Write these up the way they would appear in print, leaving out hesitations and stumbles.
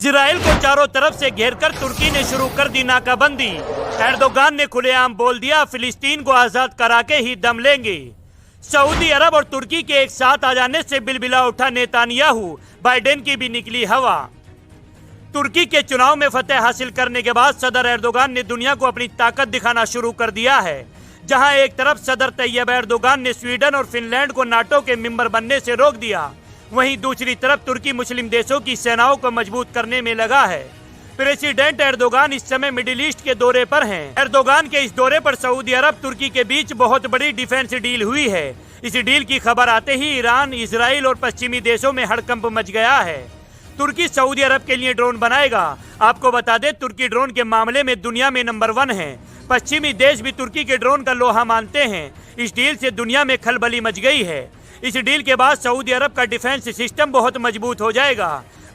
Israel को चारों तरफ से घेरकर तुर्की ने शुरू कर दी नाकाबंदी। एर्दोगान ने खुलेआम बोल दिया, फिलिस्तीन को आजाद करा के ही दम लेंगे। सऊदी अरब और तुर्की के एक साथ आ जाने से बिलबिला उठा नेतानियाहू, बाइडेन की भी निकली हवा। तुर्की के चुनाव में फतेह हासिल करने के बाद सदर एर्दोगान ने दुनिया को अपनी ताकत दिखाना शुरू कर दिया है। जहां एक तरफ सदर तैयब एर्दोगान ने स्वीडन और फिनलैंड को नाटो के मेंबर बनने से रोक दिया, वहीं दूसरी तरफ तुर्की मुस्लिम देशों की सेनाओं को मजबूत करने में लगा है। प्रेसिडेंट एर्दोगान इस समय मिडिल ईस्ट के दौरे पर हैं। एर्दोगान के इस दौरे पर सऊदी अरब तुर्की के बीच बहुत बड़ी डिफेंस डील हुई है। इस डील की खबर आते ही ईरान, इजराइल और पश्चिमी देशों में हड़कंप मच गया है। तुर्की सऊदी अरब के लिए ड्रोन बनाएगा। आपको बता दें, तुर्की ड्रोन के मामले में दुनिया में नंबर 1 है। पश्चिमी देश भी तुर्की के ड्रोन का लोहा मानते हैं। इस डील से दुनिया में खलबली मच गई है। इस डील के बाद सऊदी अरब का डिफेंस सिस्टम बहुत मजबूत हो जाएगा।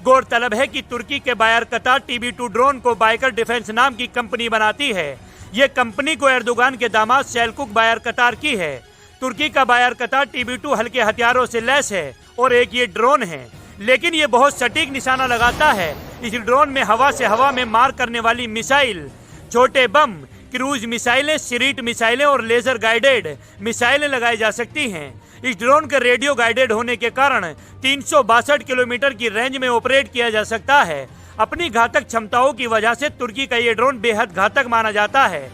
गौरतलब है कि तुर्की के बायर कतार TB2 ड्रोन को बाइकर डिफेंस नाम की कंपनी बनाती है। ये कंपनी को एर्दोगान के दामाद सेल्कुक बायर कतार की है। तुर्की का बायर कतार TB2 हल्के हथियारों से लैस है और एक ये ड्रोन है, लेकिन ये बहुत सटीक निशाना लगाता है। इस ड्रोन में हवा से हवा में मार करने वाली मिसाइल, छोटे बम, क्रूज मिसाइलें, स्ट्रीट मिसाइलें और लेजर गाइडेड मिसाइलें लगाई जा सकती हैं। इस ड्रोन के रेडियो गाइडेड होने के कारण 362 किलोमीटर की रेंज में ऑपरेट किया जा सकता है। अपनी घातक क्षमताओं की वजह से तुर्की का ये ड्रोन बेहद घातक माना जाता है।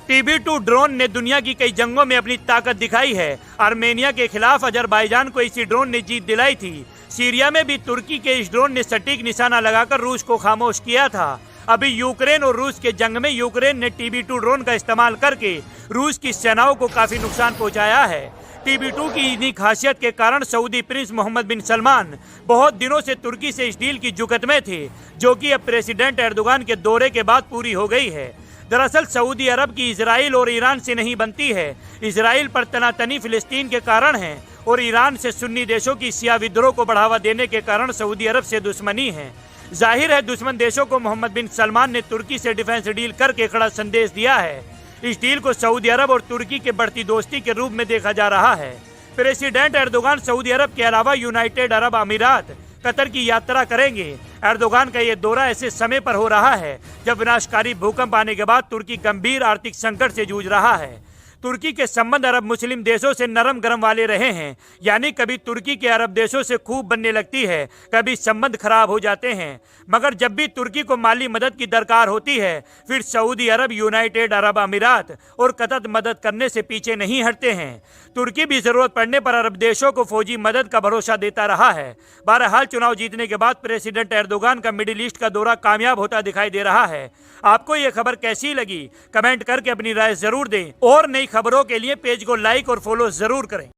TB2 ड्रोन ने दुनिया की कई जंगों में अपनी ताकत दिखाई है। आर्मेनिया के खिलाफ अजरबैजान को इसी ड्रोन ने जीत दिलाई थी। सीरिया में भी तुर्की के इस ड्रोन ने सटीक निशाना लगाकर रूस को खामोश किया था। अभी यूक्रेन और रूस के जंग में यूक्रेन ने TB2 ड्रोन का इस्तेमाल करके रूस की सेनाओं को काफी नुकसान पहुंचाया है। TB2 की इन्हीं खासियत के कारण सऊदी प्रिंस मोहम्मद बिन सलमान बहुत दिनों से तुर्की से इस डील की जुगत में थे, जो कि अब प्रेसिडेंट एर्दोगान के दौरे के बाद पूरी हो गई है। दरअसल सऊदी अरब की इजराइल और ईरान से नहीं बनती है। इजराइल पर तनातनी फिलिस्तीन के कारण है और ईरान से सुन्नी देशों की शिया विद्रोह को बढ़ावा देने के कारण सऊदी अरब से दुश्मनी है। जाहिर है, दुश्मन देशों को मोहम्मद बिन सलमान ने तुर्की से डिफेंस डील करके कड़ा संदेश दिया है। इस डील को सऊदी अरब और तुर्की के बढ़ती दोस्ती के रूप में देखा जा रहा है। प्रेसिडेंट एर्दोगान सऊदी अरब के अलावा यूनाइटेड अरब अमीरात, कतर की यात्रा करेंगे। एर्दोगान का ये दौरा ऐसे समय पर हो रहा है जब विनाशकारी भूकंप आने के बाद तुर्की गंभीर आर्थिक संकट से जूझ रहा है। तुर्की के संबंध अरब मुस्लिम देशों से नरम गरम वाले रहे हैं, यानी कभी तुर्की के अरब देशों से खूब बनने लगती है, कभी संबंध खराब हो जाते हैं। मगर जब भी तुर्की को माली मदद की दरकार होती है, फिर सऊदी अरब, यूनाइटेड अरब अमीरात और कतर मदद करने से पीछे नहीं हटते हैं। तुर्की भी जरूरत पड़ने पर अरब देशों को फौजी मदद का भरोसा देता रहा है। बहरहाल, चुनाव जीतने के बाद प्रेसिडेंट एर्दोगान का मिडिल ईस्ट का दौरा कामयाब होता दिखाई दे रहा है। आपको ये खबर कैसी लगी? कमेंट करके अपनी राय जरूर दें और नई खबरों के लिए पेज को लाइक और फॉलो जरूर करें।